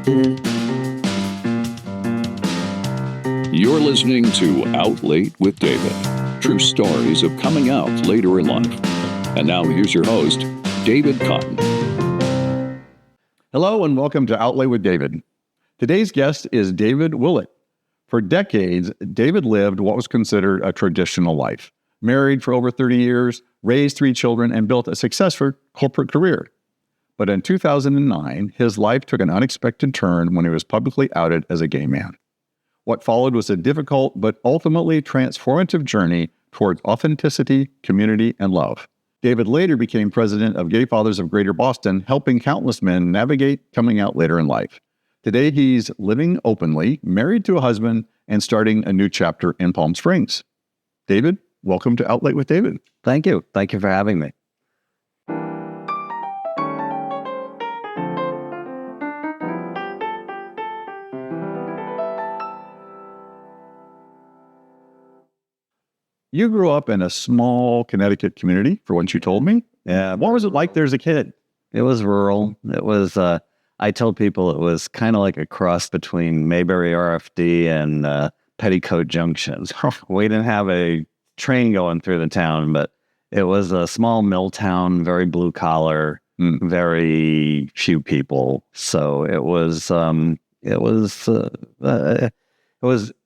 You're listening to Out Late with David. True stories of coming out later in life. And now here's your host, David Cotton. Hello and welcome to Out Late with David. Today's guest is David Willett. For decades, David lived what was considered a traditional life. Married for over 30 years, raised 3 children, and built a successful corporate career. But in 2009, his life took an unexpected turn when he was publicly outed as a gay man. What followed was a difficult but ultimately transformative journey towards authenticity, community, and love. David later became president of Gay Fathers of Greater Boston, helping countless men navigate coming out later in life. Today, he's living openly, married to a husband, and starting a new chapter in Palm Springs. David, welcome to Out Late with David. Thank you. Thank you for having me. You grew up in a small Connecticut community, for what you told me. What was it like there as a kid? It was rural. It was, I told people it was kind of like a cross between Mayberry RFD and Petticoat Junction. We didn't have a train going through the town, but it was a small mill town, very blue collar, very few people. So it was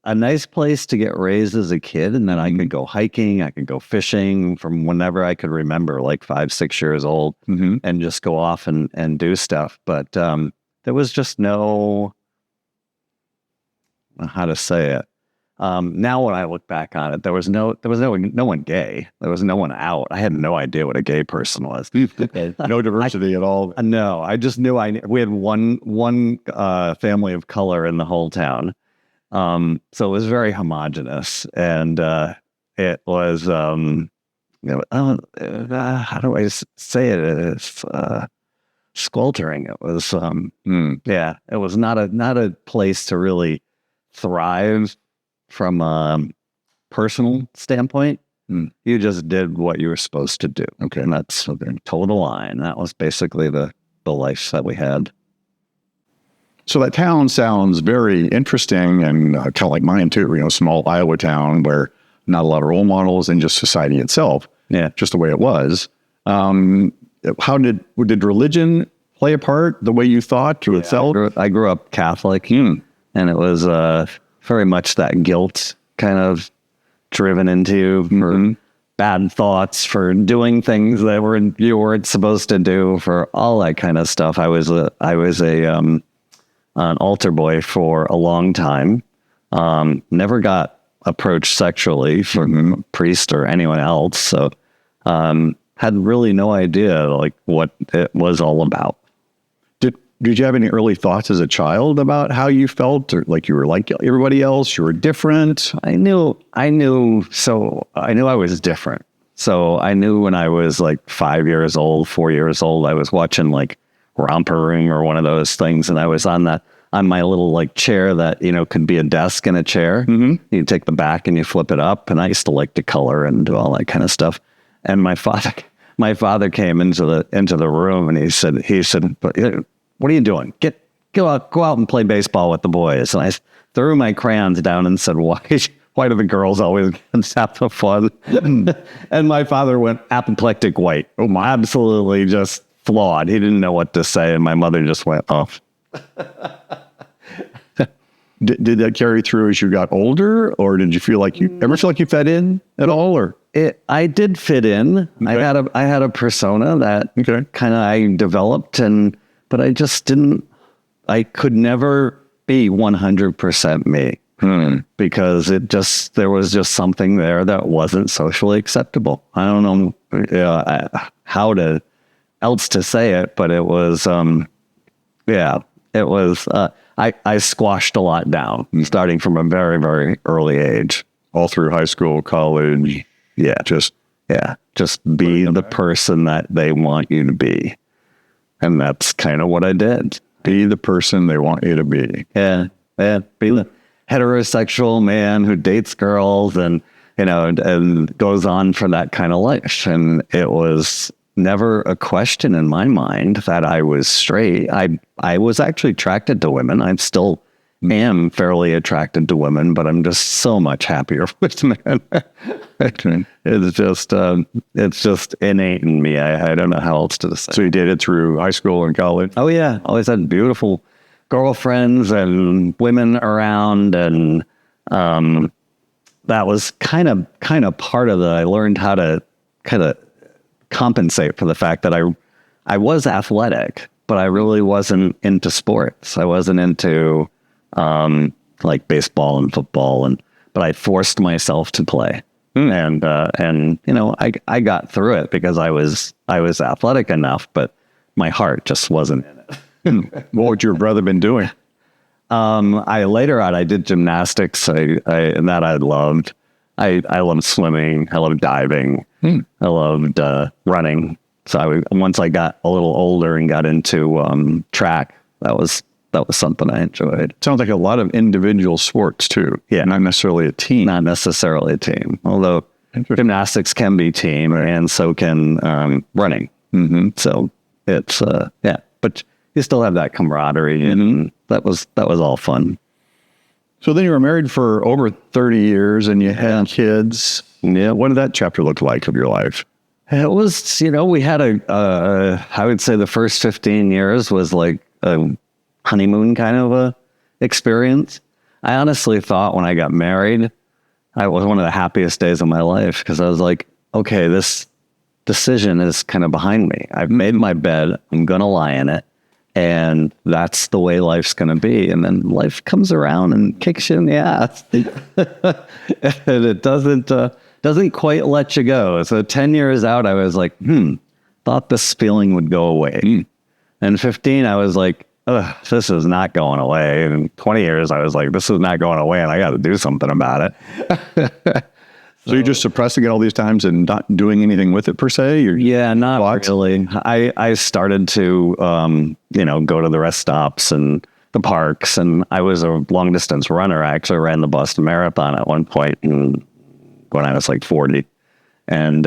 a nice place to get raised as a kid. And then I could go hiking, I could go fishing from whenever I could remember, like 5, 6 years old, and just go off and do stuff. But there was just no, how to say it. Now when I look back on it, there was no one gay. There was no one out. I had no idea what a gay person was. No diversity at all. No, I just knew we had one family of color in the whole town. So it was very homogenous, and it was how do I say it? It's sweltering. It was yeah. It was not a place to really thrive from a personal standpoint. You just did what you were supposed to do. Okay, and that's toe the line. That was basically the life that we had. So that town sounds very interesting and kind of like mine too, small Iowa town where not a lot of role models and just society itself, just the way it was. How did religion play a part the way you thought to itself? I grew up Catholic, and it was very much that guilt kind of driven into you for bad thoughts, for doing things that you weren't supposed to do, for all that kind of stuff. I was an altar boy for a long time. Never got approached sexually from a priest or anyone else. So had really no idea like what it was all about. Did you have any early thoughts as a child about how you felt, or like you were like everybody else, you were different? I knew I was different. So I knew when I was like 5 years old, 4 years old, I was watching like Romper Room or one of those things, and I was on my little like chair that could be a desk and a chair. You take the back and you flip it up, and I used to like to color and do all that kind of stuff. And my father came into the room, and he said, "What are you doing? Go out and play baseball with the boys." And I threw my crayons down and said, "Why do the girls always have the fun?" And my father went apoplectic white. Absolutely just flawed. He didn't know what to say, and my mother just went off. Did that carry through as you got older, or did you ever feel like you fit in at all? Or I did fit in. Okay. I had a persona that kind of I developed, but I just didn't. I could never be 100% me because there was just something there that wasn't socially acceptable. I don't know how else to say it, but it was, it was, I squashed a lot down starting from a very, very early age. All through high school, college. Just be the person that they want you to be. And that's kind of what I did. Be the person they want you to be. Yeah. Be the heterosexual man who dates girls and goes on for that kind of life. And it was never a question in my mind that I was straight. I was actually attracted to women. I still am fairly attracted to women, but I'm just so much happier with men. It's just innate in me. I don't know how else to say. So you dated through high school and college? Oh yeah, always had beautiful girlfriends and women around, and that was kind of part of I learned how to kind of compensate for the fact that I was athletic, but I really wasn't into sports. I wasn't into like baseball and football, but I forced myself to play. And I got through it because I was athletic enough, but my heart just wasn't in it. What would your brother been doing? I did gymnastics. And that I loved. I loved swimming. I loved diving. I loved running. So once I got a little older and got into track, that was something I enjoyed. Sounds like a lot of individual sports too. Yeah. Not necessarily a team. Not necessarily a team. Although gymnastics can be team, and so can running. Mm-hmm. So it's but you still have that camaraderie, and that was all fun. So then you were married for over 30 years and you had kids. Yeah. What did that chapter look like of your life? It was, we had I would say the first 15 years was like a honeymoon kind of a experience. I honestly thought when I got married, it was one of the happiest days of my life, because I was like, okay, this decision is kind of behind me. I've made my bed. I'm going to lie in it. And that's the way life's going to be. And then life comes around and kicks you in the ass. And it doesn't quite let you go. So 10 years out, I was like, thought this feeling would go away. And 15, I was like, this is not going away. And 20 years, I was like, this is not going away, and I got to do something about it. So you're just suppressing it all these times and not doing anything with it per se? Not really. I started to, go to the rest stops and the parks, and I was a long distance runner. I actually ran the Boston Marathon at one point when I was like 40. And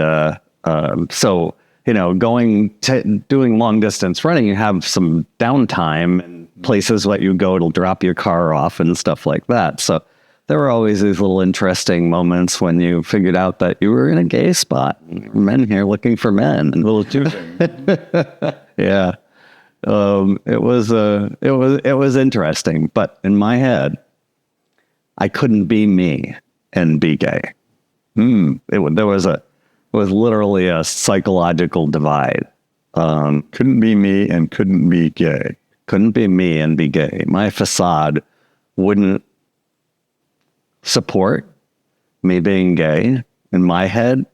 so, doing long distance running, you have some downtime and places that you go to drop your car off and stuff like that. So there were always these little interesting moments when you figured out that you were in a gay spot. Men here looking for men. And little choosing. Yeah. It was interesting, but in my head, I couldn't be me and be gay. There was literally a psychological divide. Couldn't be me and couldn't be gay. Couldn't be me and be gay. My facade wouldn't support me being gay. In my head,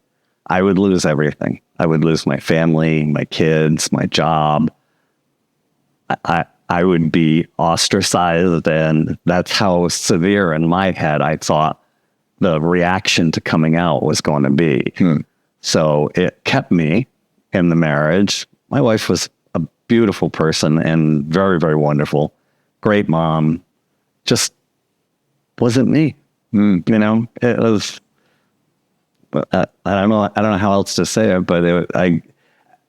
I would lose everything. I would lose my family, my kids, my job. I would be ostracized, and that's how severe in my head I thought the reaction to coming out was going to be. So it kept me in the marriage. My wife was a beautiful person and very, very wonderful. Great mom. Just wasn't me. It was, I don't know how else to say it, but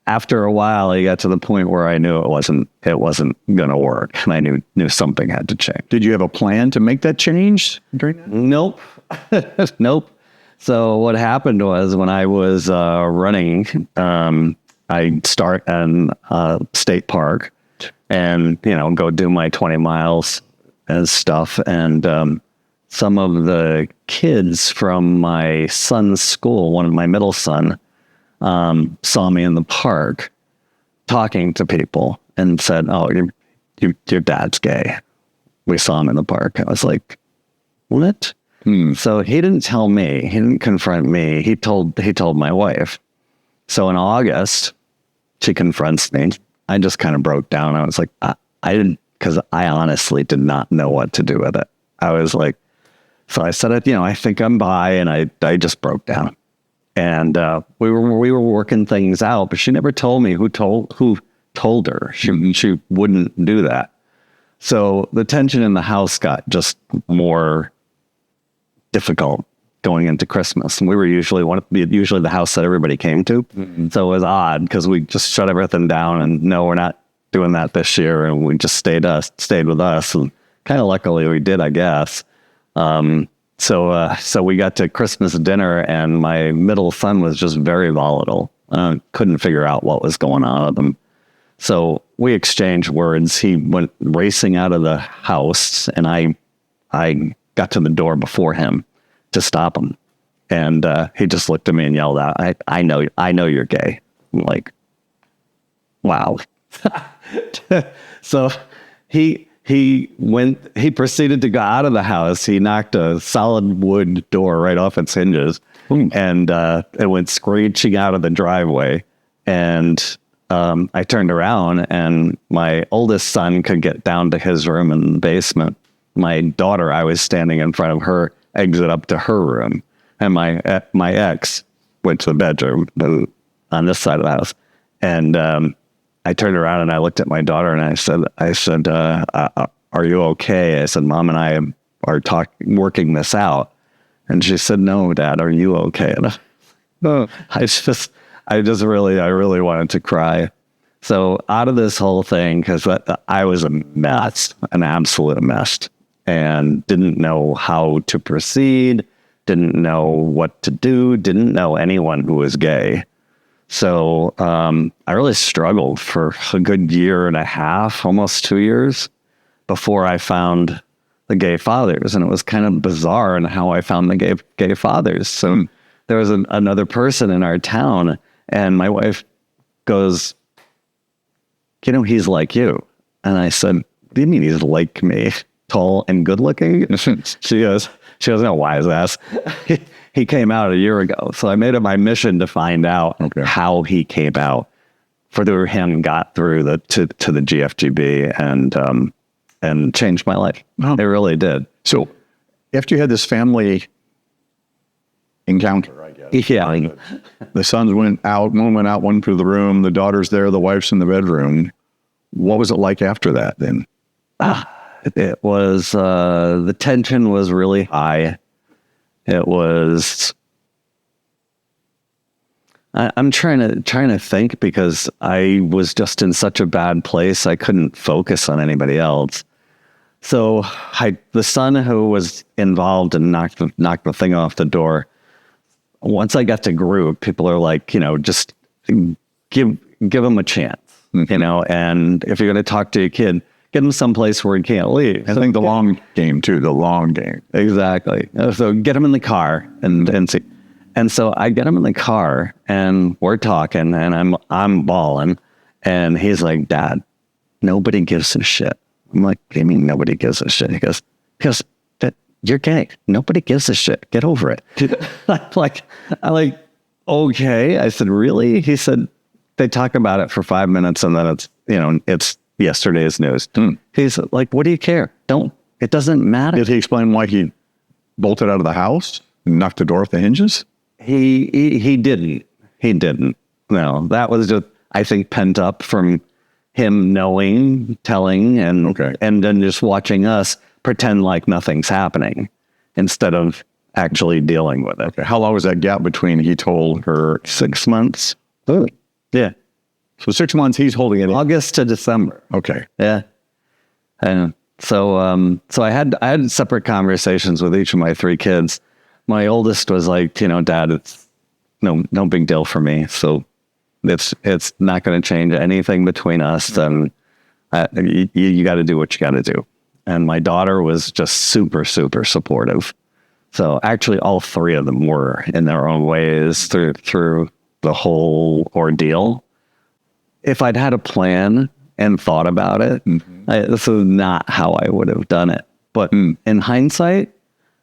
after a while, I got to the point where I knew it wasn't going to work, and I knew something had to change. Did you have a plan to make that change during that? Nope. Nope. So what happened was, when I was running, I'd start in state park and, go do my 20 miles and stuff. And some of the kids from my son's school, one of my middle son, saw me in the park talking to people and said, "Oh, your dad's gay. We saw him in the park." I was like, "What?" So he didn't tell me. He didn't confront me. He told my wife. So in August, she confronts me. I just kind of broke down. I was like, I didn't, because I honestly did not know what to do with it. I was like, so I said, I think I'm bi, and I just broke down. And we were working things out, but she never told me who told her. She wouldn't do that. So the tension in the house got just more difficult going into Christmas. And we were usually usually the house that everybody came to. So it was odd because we just shut everything down and no, we're not doing that this year. And we just stayed with us. And kind of luckily we did, I guess. So we got to Christmas dinner and my middle son was just very volatile. Couldn't figure out what was going on with him. So we exchanged words. He went racing out of the house and I got to the door before him to stop him. And he just looked at me and yelled out, I know you're gay. I'm like, wow. So he proceeded to go out of the house. He knocked a solid wood door right off its hinges and it went screeching out of the driveway. And I turned around and my oldest son could get down to his room in the basement. My daughter, I was standing in front of her exit up to her room. And my ex went to the bedroom on this side of the house. And I turned around and I looked at my daughter and I said, are you okay? I said, Mom and I are working this out. And she said, no, Dad, are you okay? And I really wanted to cry. So out of this whole thing, because I was a mess, an absolute mess, and didn't know how to proceed, didn't know what to do, didn't know anyone who was gay. So I really struggled for a good year and a half, almost 2 years, before I found the gay fathers. And it was kind of bizarre in how I found the gay fathers. So there was another person in our town, and my wife goes, he's like you. And I said, what do you mean he's like me? Tall and good looking? She goes, no, wise ass. He came out a year ago. So I made it my mission to find out how he came out. Further, him got through to the GFGB and changed my life. Oh. It really did. So after you had this family encounter, I guess. Yeah. The sons went out, one went out, one through the room, the daughter's there, the wife's in the bedroom. What was it like after that then? It was, the tension was really high. It was, I'm trying to think because I was just in such a bad place. I couldn't focus on anybody else. So the son who was involved and knocked the thing off the door, once I got to group, people are like, just give him a chance, and if you're going to talk to your kid, get him someplace where he can't leave. I think the long game too, the long game. Exactly. So get him in the car and see. And so I get him in the car and we're talking and I'm bawling and he's like, Dad, nobody gives a shit. I'm like, what do you mean nobody gives a shit? He goes, because you're gay. Nobody gives a shit. Get over it. I'm like, okay. I said, really? He said, they talk about it for 5 minutes and then it's yesterday's news. He's like, what do you care? It doesn't matter. Did he explain why he bolted out of the house and knocked the door off the hinges? He didn't. He didn't. No, that was just, I think, pent up from him knowing, telling, and then just watching us pretend like nothing's happening instead of actually dealing with it. Okay. How long was that gap between he told her? 6 months. Really? Yeah. So 6 months he's holding it. August to December. Okay. Yeah. And so I had separate conversations with each of my 3 kids. My oldest was like, Dad, it's no big deal for me. So it's not going to change anything between us. And you got to do what you got to do. And my daughter was just super, super supportive. So actually all 3 of them were in their own ways through the whole ordeal. If I'd had a plan and thought about it, this is not how I would have done it. But in hindsight,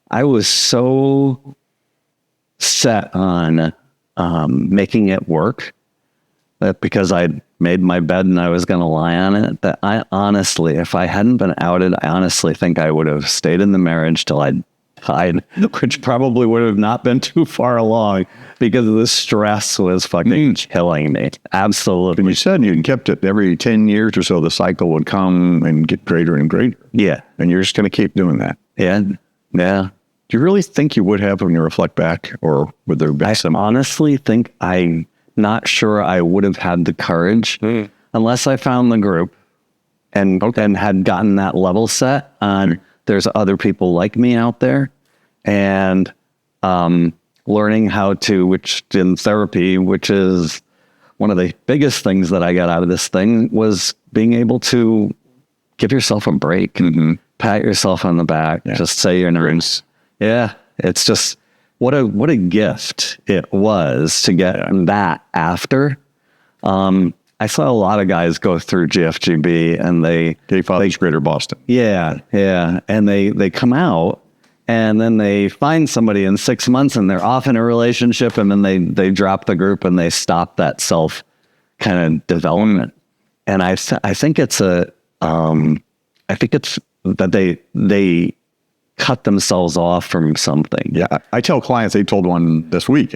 I was so set on making it work that because I'd made my bed and I was going to lie on it, that I honestly, if I hadn't been outed, I honestly think I would have stayed in the marriage till I'd died, which probably would have not been too far along because the stress was fucking killing me. Absolutely. And you said you kept it every 10 years or so, the cycle would come and get greater and greater. Yeah. And you're just going to keep doing that. Yeah. Yeah. Do you really think you would have when you reflect back, or would there have been some? Honestly think I'm not sure I would have had the courage unless I found the group and had gotten that level set on there's other people like me out there, and learning how to, which in therapy, which is one of the biggest things that I got out of this thing, was being able to give yourself a break, pat yourself on the back, just say your names. Yeah, it's just what a gift it was to get that after. I saw a lot of guys go through GFGB and they Greater Boston. Yeah, and they come out and then they find somebody in 6 months and they're off in a relationship, and then they drop the group and they stop that self kind of development. And I think it's that they cut themselves off from something. Yeah, I tell clients, they told one this week,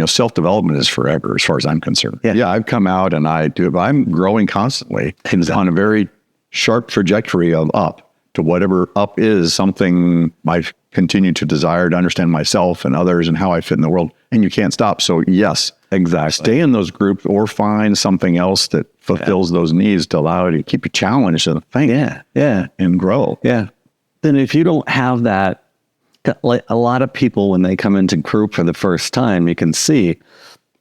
self-development is forever as far as I'm concerned. Yeah, I've come out and I do it, but I'm growing constantly on a very sharp trajectory of up to whatever up is, something I continue to desire to understand myself and others and how I fit in the world. And you can't stop. So yes, exactly. Stay in those groups or find something else that fulfills those needs to allow you to keep you challenged and think and grow. Yeah. Then if you don't have that, like a lot of people, when they come into group for the first time, you can see,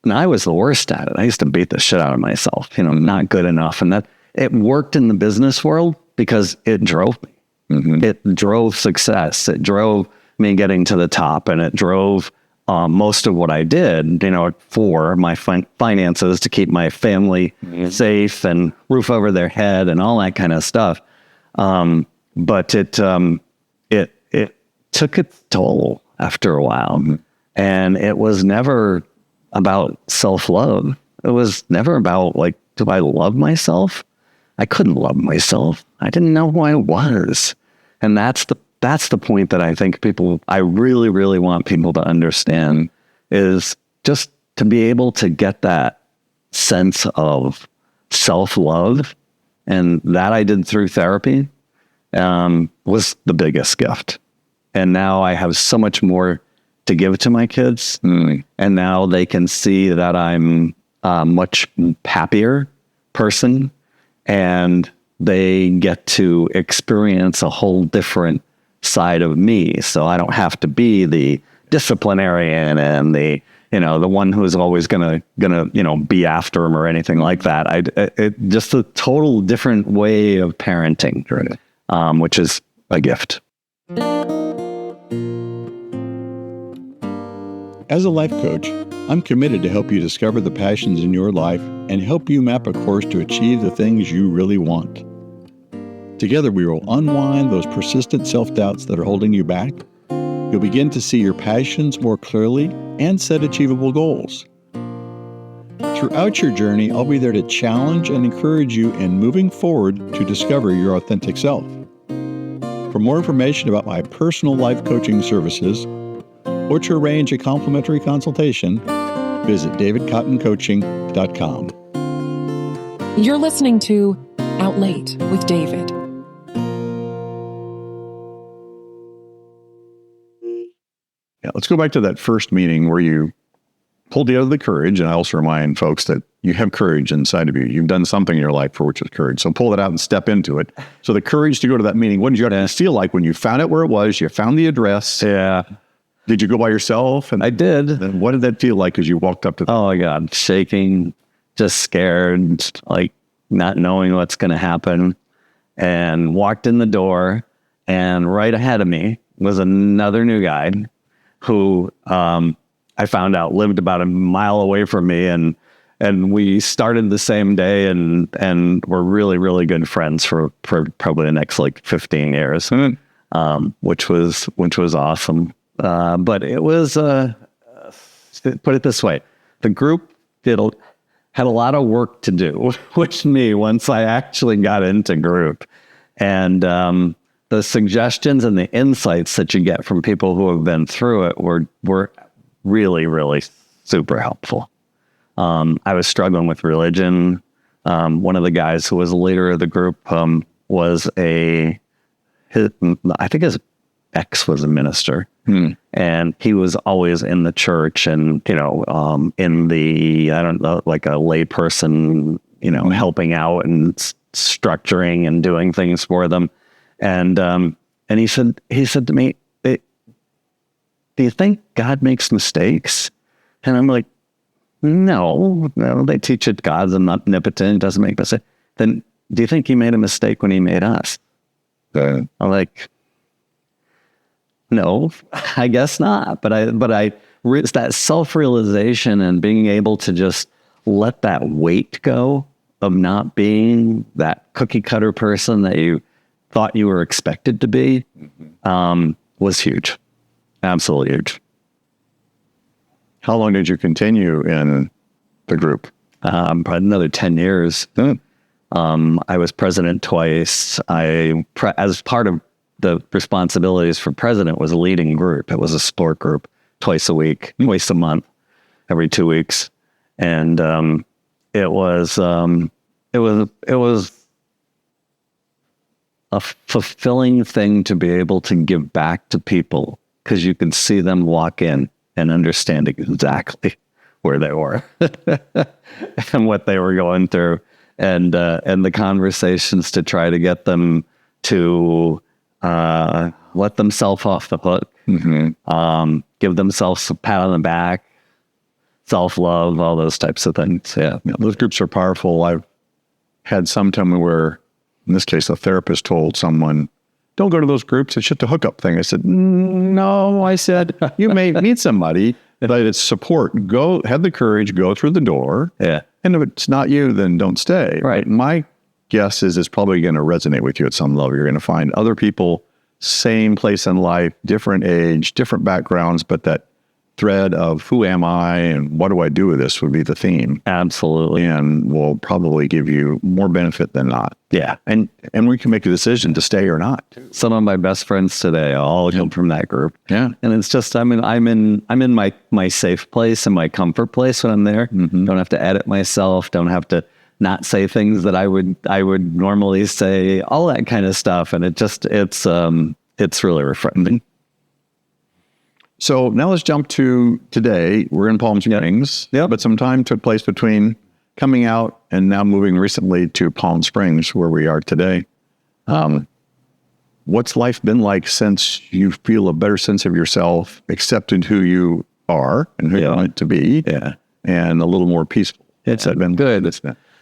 and I was the worst at it. I used to beat the shit out of myself, not good enough. And that it worked in the business world because it drove me. It drove success. It drove me getting to the top, and it drove most of what I did, for my finances, to keep my family safe and roof over their head and all that kind of stuff. But it took its toll after a while, and it was never about self-love. It was never about like, do I love myself? I couldn't love myself. I didn't know who I was. And that's the point that I think I really, really want people to understand, is just to be able to get that sense of self-love. And that I did through therapy was the biggest gift. And now I have so much more to give to my kids. And now they can see that I'm a much happier person, and they get to experience a whole different side of me. So I don't have to be the disciplinarian and the one who's always gonna be after him or anything like that. Just a total different way of parenting, which is a gift. As a life coach, I'm committed to help you discover the passions in your life and help you map a course to achieve the things you really want. Together, we will unwind those persistent self-doubts that are holding you back. You'll begin to see your passions more clearly and set achievable goals. Throughout your journey, I'll be there to challenge and encourage you in moving forward to discover your authentic self. For more information about my personal life coaching services, or to arrange a complimentary consultation, visit davidcottoncoaching.com. You're listening to Out Late with David. Yeah, let's go back to that first meeting where you pulled together the courage. And I also remind folks that you have courage inside of you. You've done something in your life for which is courage. So pull it out and step into it. So the courage to go to that meeting, what did you have to feel like when you found out where it was, you found the address? Yeah. Did you go by yourself? And I did. Then what did that feel like as you walked up to Oh my God, shaking, just scared, like not knowing what's going to happen, and walked in the door, and right ahead of me was another new guy who I found out lived about a mile away from me, and we started the same day, and were really, really good friends for probably the next like 15 years, which was awesome. But it was, put it this way, the group had a lot of work to do with me once I actually got into group. And the suggestions and the insights that you get from people who have been through it were really, really super helpful. I was struggling with religion. One of the guys who was the leader of the group was I think his ex was a minister. And he was always in the church and, in the, I don't know, like a lay person, helping out and structuring and doing things for them. And he said to me, do you think God makes mistakes? And I'm like, no, they teach it God's omnipotent, doesn't make mistakes. Then do you think he made a mistake when he made us? I'm like, no, I guess not. But it's that self-realization and being able to just let that weight go of not being that cookie cutter person that you thought you were expected to be, was huge. Absolutely huge. How long did you continue in the group? Probably another 10 years. I was president twice. As part of the responsibilities for president was leading a group. It was a sport group twice a week, twice a month, every 2 weeks. And it was a fulfilling thing to be able to give back to people, because you could see them walk in and understand exactly where they were and what they were going through, and the conversations to try to get them to let themselves off the hook, give themselves a pat on the back, self-love, all those types of things. Yeah, those groups are powerful. I've had some time where, in this case, a therapist told someone, don't go to those groups. It's just a hookup thing. I said, no. I said, you may meet somebody, but it's support. Have the courage, go through the door. Yeah. And if it's not you, then don't stay. Right. My guess is it's probably going to resonate with you at some level. You're going to find other people, same place in life, different age, different backgrounds, but that thread of who am I and what do I do with this would be the theme. Absolutely. And will probably give you more benefit than not. Yeah. And we can make a decision to stay or not. Some of my best friends today all come from that group. Yeah. And it's just, I'm in my safe place and my comfort place when I'm there. Don't have to edit myself. Don't have to not say things that I would normally say, all that kind of stuff. And it's really refreshing. So now let's jump to today. We're in Palm Springs, but some time took place between coming out and now moving recently to Palm Springs, where we are today. What's life been like since you feel a better sense of yourself, accepted who you are and who you want to be, and a little more peaceful? It's been good.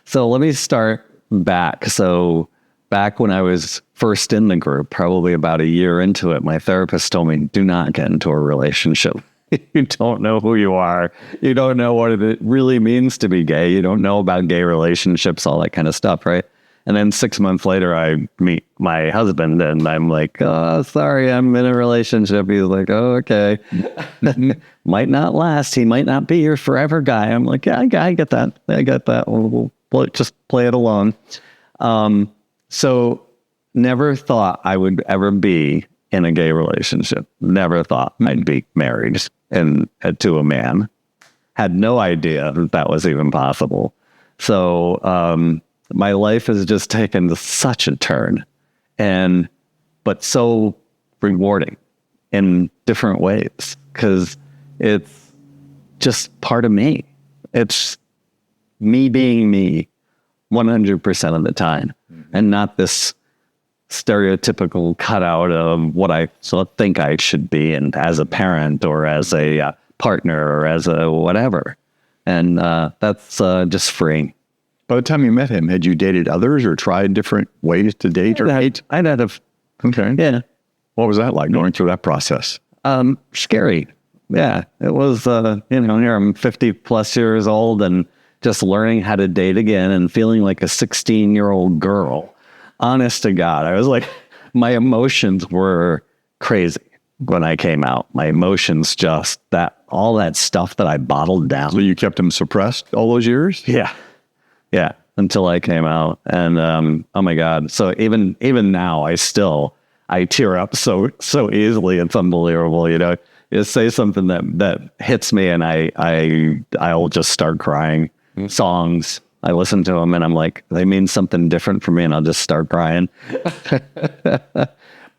So let me start back. So back when I was first in the group, probably about a year into it, my therapist told me, do not get into a relationship. You don't know who you are. You don't know what it really means to be gay. You don't know about gay relationships, all that kind of stuff, right? And then 6 months later, I meet my husband and I'm like, oh, sorry, I'm in a relationship. He's like, oh, okay. Might not last. He might not be your forever guy. I'm like, yeah, I get that. I get that. We'll just play it along. So never thought I would ever be in a gay relationship. Never thought I'd be married and to a man. Had no idea that was even possible. So my life has just taken such a turn, but so rewarding in different ways, because it's just part of me. It's me being me 100% of the time, and not this stereotypical cutout of what I think I should be, and as a parent or as a partner or as a whatever. And that's just freeing. By the time you met him, had you dated others or tried different ways to date or date? I'd have. Okay. Yeah. What was that like going through that process? Scary. Yeah. It was, here I'm 50 plus years old and just learning how to date again and feeling like a 16-year-old girl. Honest to God, I was like, my emotions were crazy when I came out. My emotions, just all that stuff that I bottled down. So you kept them suppressed all those years? Yeah. Yeah. Until I came out. And, oh my God. So even now I tear up so easily. It's unbelievable. You say something that hits me and I'll just start crying. Songs, I listen to them and I'm like, they mean something different for me, and I'll just start crying.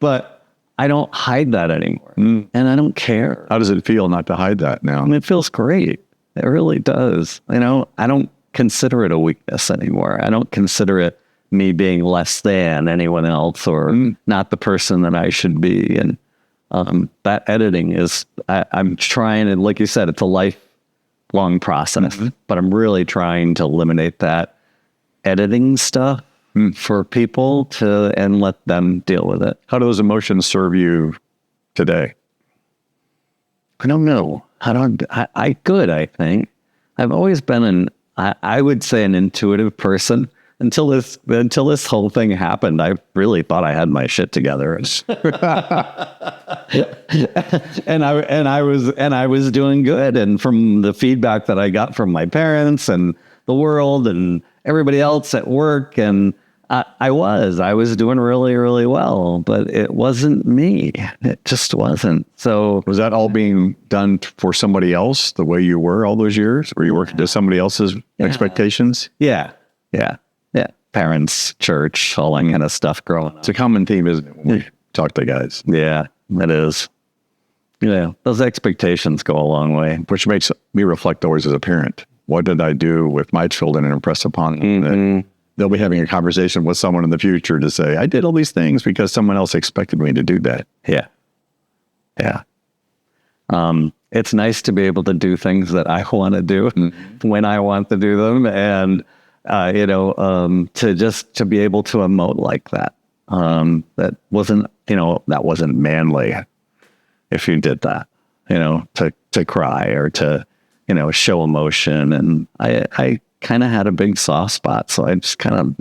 But I don't hide that anymore, and I don't care. How does it feel not to hide that now? I mean, it feels great. It really does. I don't consider it a weakness anymore. I don't consider it me being less than anyone else or not the person that I should be. And that editing is, I'm trying, and like you said, it's a lifelong process, but I'm really trying to eliminate that editing stuff for people and let them deal with it. How do those emotions serve you today? I don't know. Good, I think. I've always been I would say an intuitive person until this whole thing happened. I really thought I had my shit together. and I was doing good. And from the feedback that I got from my parents and the world and everybody else at work, and I was doing really, really well, but it wasn't me. It just wasn't. So was that all being done for somebody else the way you were all those years? Were you working to somebody else's expectations? Yeah. Parents, church, all that kind of stuff growing up. It's a common theme, isn't it, when we talk to guys? Yeah, it is. Yeah, those expectations go a long way. Which makes me reflect always as a parent. What did I do with my children and impress upon them that they'll be having a conversation with someone in the future to say, I did all these things because someone else expected me to do that. Yeah. It's nice to be able to do things that I want to do when I want to do them. And, to be able to emote like that. That wasn't manly if you did that, to cry or to, show emotion. And I kind of had a big soft spot. So I just kind of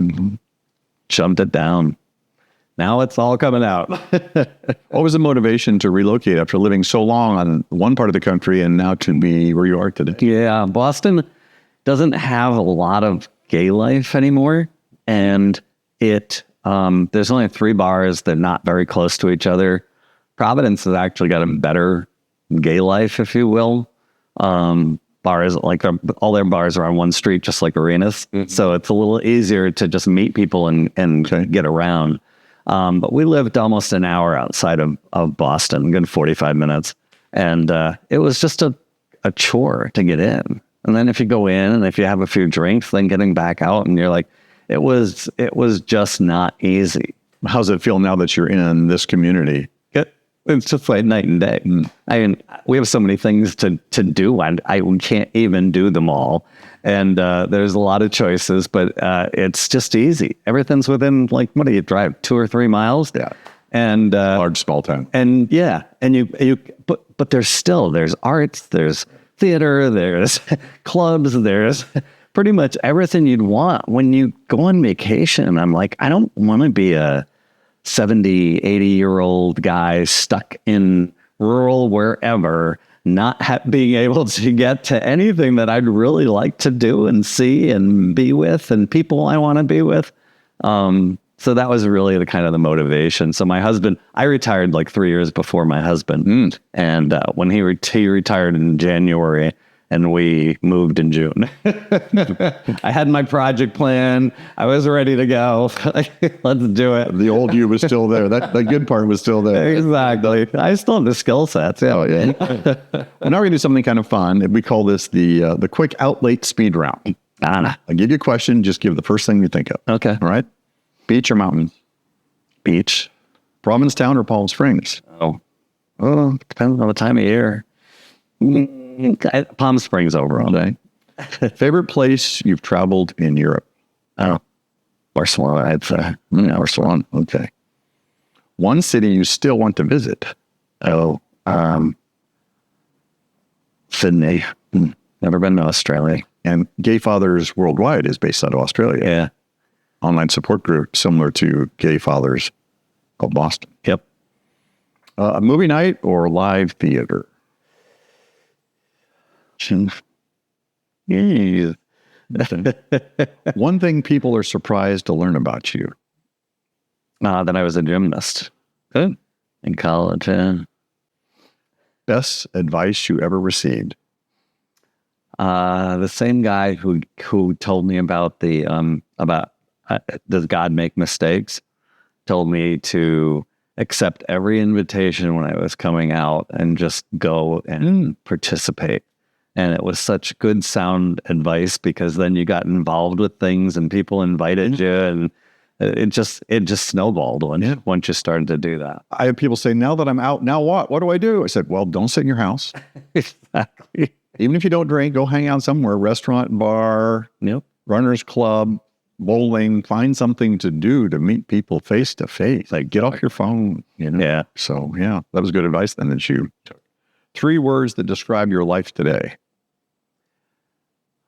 shoved it down. Now it's all coming out. What was the motivation to relocate after living so long on one part of the country and now to be where you are today? Yeah, Boston doesn't have a lot of gay life anymore. And there's only 3 bars. They're not very close to each other. Providence has actually got a better gay life, if you will. Bars, all their bars are on one street, just like arenas. So it's a little easier to just meet people and get around. But we lived almost an hour outside of Boston, good 45 minutes. And it was just a chore to get in. And then if you go in and if you have a few drinks, then getting back out, and you're like, it was just not easy. How's it feel now that you're in this community? It's just like night and day. I mean, we have so many things to do, and I can't even do them all. And there's a lot of choices, but it's just easy. Everything's within, what do you drive, 2 or 3 miles? Yeah. And large, small town. And but there's arts, there's theater, there's clubs, there's pretty much everything you'd want when you go on vacation. I'm like, I don't want to be a 70, 80-year-old guy stuck in rural wherever, not being able to get to anything that I'd really like to do and see and be with and people I want to be with. So that was really the motivation. So my husband, I retired 3 years before my husband. And when he retired in January, and we moved in June. I had my project plan. I was ready to go. Let's do it. The old you was still there. The good part was still there. Exactly. I still have the skill sets. Yeah. Oh, yeah. Well, now we're going to do something kind of fun. We call this the quick out late speed round. I'll give you a question. Just give the first thing you think of. Okay. All right. Beach or mountains? Beach. Provincetown or Palm Springs? Oh, depends on the time of year. Palm Springs overall. Okay. Favorite place you've traveled in Europe? Oh, Barcelona, I'd say. Barcelona. Okay. One city you still want to visit? Oh, Sydney. Never been to Australia. And Gay Fathers Worldwide is based out of Australia. Yeah. Online support group similar to Gay Fathers called Boston. Yep. A movie night or live theater? One thing people are surprised to learn about you. That I was a gymnast. Good. In college. Yeah. Best advice you ever received? The same guy who told me about does God make mistakes? Told me to accept every invitation when I was coming out and just go and participate. And it was such good sound advice, because then you got involved with things and people invited you, and it just snowballed once you started to do that. I have people say, now that I'm out, now what? What do I do? I said, well, don't sit in your house. Exactly. Even if you don't drink, go hang out somewhere, restaurant, bar, runners club, bowling, find something to do to meet people face to face. Like, get off your phone, Yeah. So, that was good advice then that you took. 3 words that describe your life today.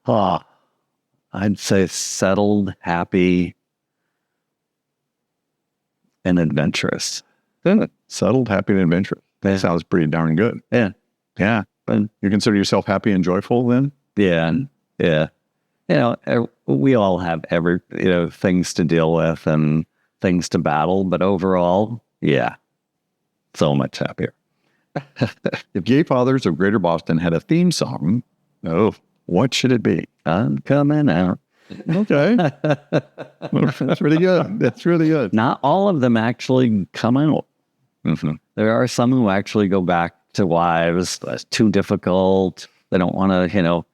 I'd say settled, happy, and adventurous. Settled, happy, and adventurous. That sounds pretty darn good. Yeah. Yeah. And you consider yourself happy and joyful then? yeah. We all have things to deal with and things to battle, but overall, so much happier. If Gay Fathers of Greater Boston had a theme song, what should it be? I'm coming out. Okay. That's really good. That's really good. Not all of them actually come out. Mm-hmm. There are some who actually go back to wives. That's too difficult. They don't want to,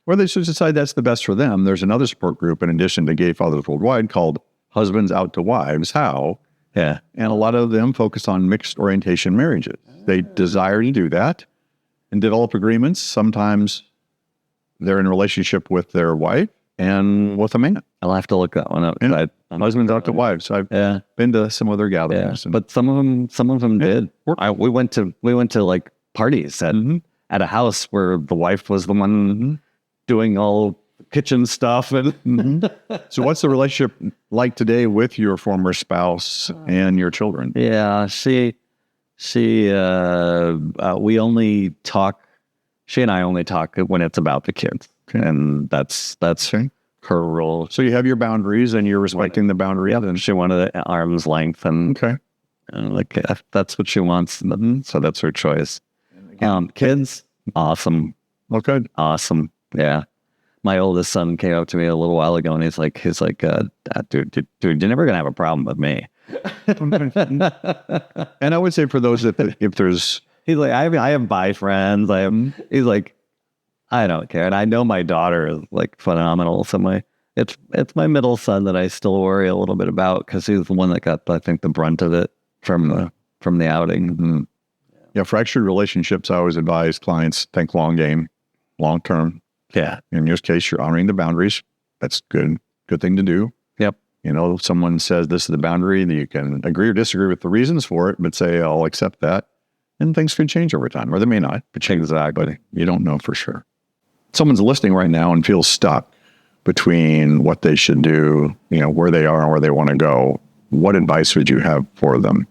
Or they should decide that's the best for them. There's another support group in addition to Gay Fathers Worldwide called Husbands Out to Wives. How? Yeah. And a lot of them focus on mixed orientation marriages. They desire to do that and develop agreements. Sometimes they're in a relationship with their wife and with a man. I'll have to look that one up. And Husbands Out to Wives. I've been to some of their gatherings. But some of them did. We went to like parties at a house where the wife was the one doing all kitchen stuff. And So what's the relationship like today with your former spouse and your children? Yeah, we only talk. She and I only talk when it's about the kids, and that's her rule. So you have your boundaries, and you're respecting the boundary. And she wanted an arm's length, and like if that's what she wants, so that's her choice. Kids, awesome. Okay, awesome. Yeah. My oldest son came up to me a little while ago, and he's like, dude, you're never gonna have a problem with me. And I would say for those that if there's, he's like, I have bi friends. He's like, I don't care, and I know my daughter is like phenomenal. So it's my middle son that I still worry a little bit about, because he's the one that got, I think, the brunt of it from the outing. Yeah, fractured relationships. I always advise clients think long game, long term. Yeah. In your case, you're honoring the boundaries. That's good thing to do. Yep. Someone says this is the boundary, that you can agree or disagree with the reasons for it, but say, I'll accept that. And things could change over time, or they may not. But you don't know for sure. Someone's listening right now and feels stuck between what they should do, where they are and where they want to go. What advice would you have for them?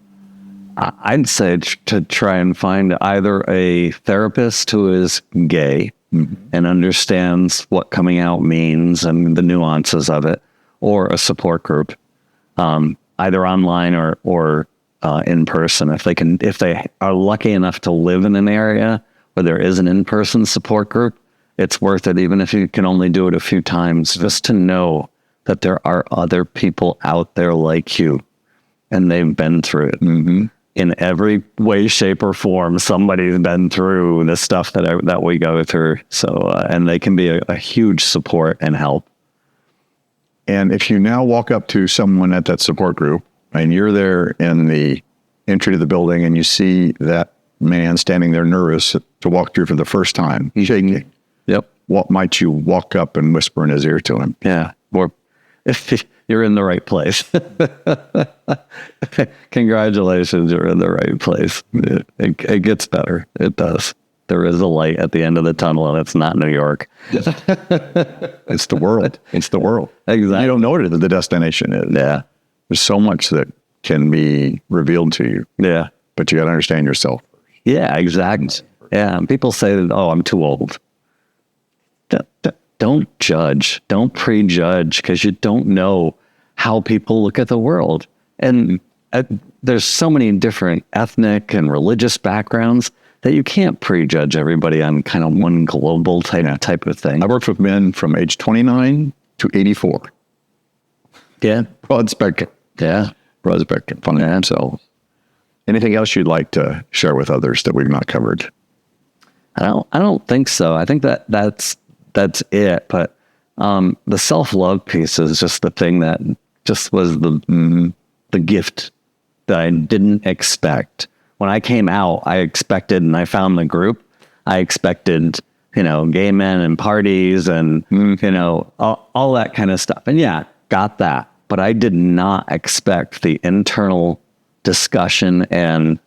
I'd say to try and find either a therapist who is gay and understands what coming out means and the nuances of it, or a support group, either online or in person. If they are lucky enough to live in an area where there is an in-person support group, it's worth it, even if you can only do it a few times, just to know that there are other people out there like you, and they've been through it. In every way, shape, or form, somebody's been through the stuff that we go through. So, and they can be a huge support and help. And if you now walk up to someone at that support group, and you're there in the entry to the building, and you see that man standing there nervous to walk through for the first time, shaking. Yep. What might you walk up and whisper in his ear to him? Yeah. Or if you're in the right place. Congratulations, you're in the right place. It gets better. It does. There is a light at the end of the tunnel, and it's not New York. It's the world. It's the world. Exactly. You don't know what the destination is. Yeah. There's so much that can be revealed to you. Yeah. But you got to understand yourself. Yeah, exactly. Yeah. And people say that, I'm too old. Don't judge. Don't prejudge, because you don't know how people look at the world. And there's so many different ethnic and religious backgrounds that you can't prejudge everybody on kind of one global type of thing. I worked with men from age 29 to 84. Yeah. Broad spectrum. Yeah. Broad spectrum. Finding themselves. Anything else you'd like to share with others that we've not covered? I don't think so. I think that's it. But the self-love piece is just the thing that just was the gift that I didn't expect. When I came out, I expected, and I found the group, I expected, gay men and parties and, all that kind of stuff. And yeah, got that. But I did not expect the internal discussion and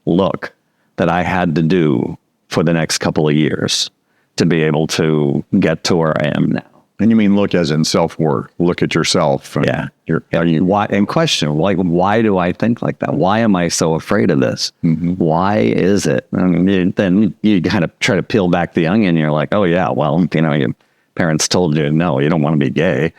look that I had to do for the next couple of years to be able to get to where I am now. And you mean look as in self-work, look at yourself. Yeah. Why, and question, why do I think like that? Why am I so afraid of this? Why is it? Then you kind of try to peel back the onion. You're like, oh yeah, well, your parents told you, no, you don't want to be gay.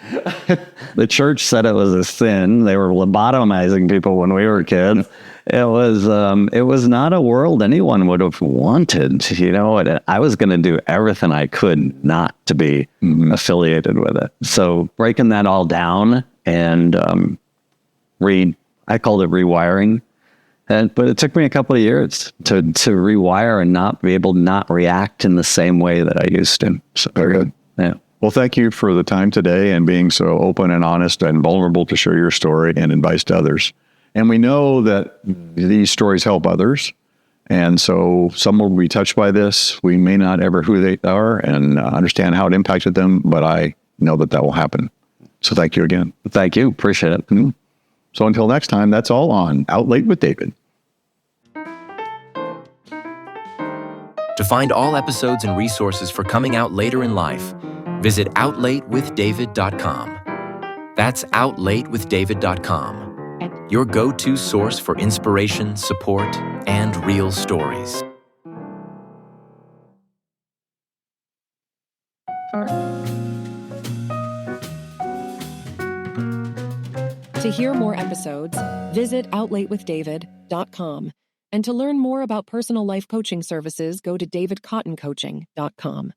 The church said it was a sin. They were lobotomizing people when we were kids. It was not a world anyone would have wanted, and I was going to do everything I could not to be affiliated with it. So breaking that all down and I called it rewiring. But it took me a couple of years to rewire and not be able to not react in the same way that I used to. So, very good. Yeah. Well, thank you for the time today and being so open and honest and vulnerable to share your story and advice to others. And we know that these stories help others. And so some will be touched by this. We may not ever who they are and understand how it impacted them, but I know that will happen. So thank you again. Thank you. Appreciate it. So until next time, that's all on Out Late with David. To find all episodes and resources for coming out later in life, visit outlatewithdavid.com. That's outlatewithdavid.com. Your go-to source for inspiration, support, and real stories. To hear more episodes, visit outlatewithdavid.com. And to learn more about personal life coaching services, go to davidcottoncoaching.com.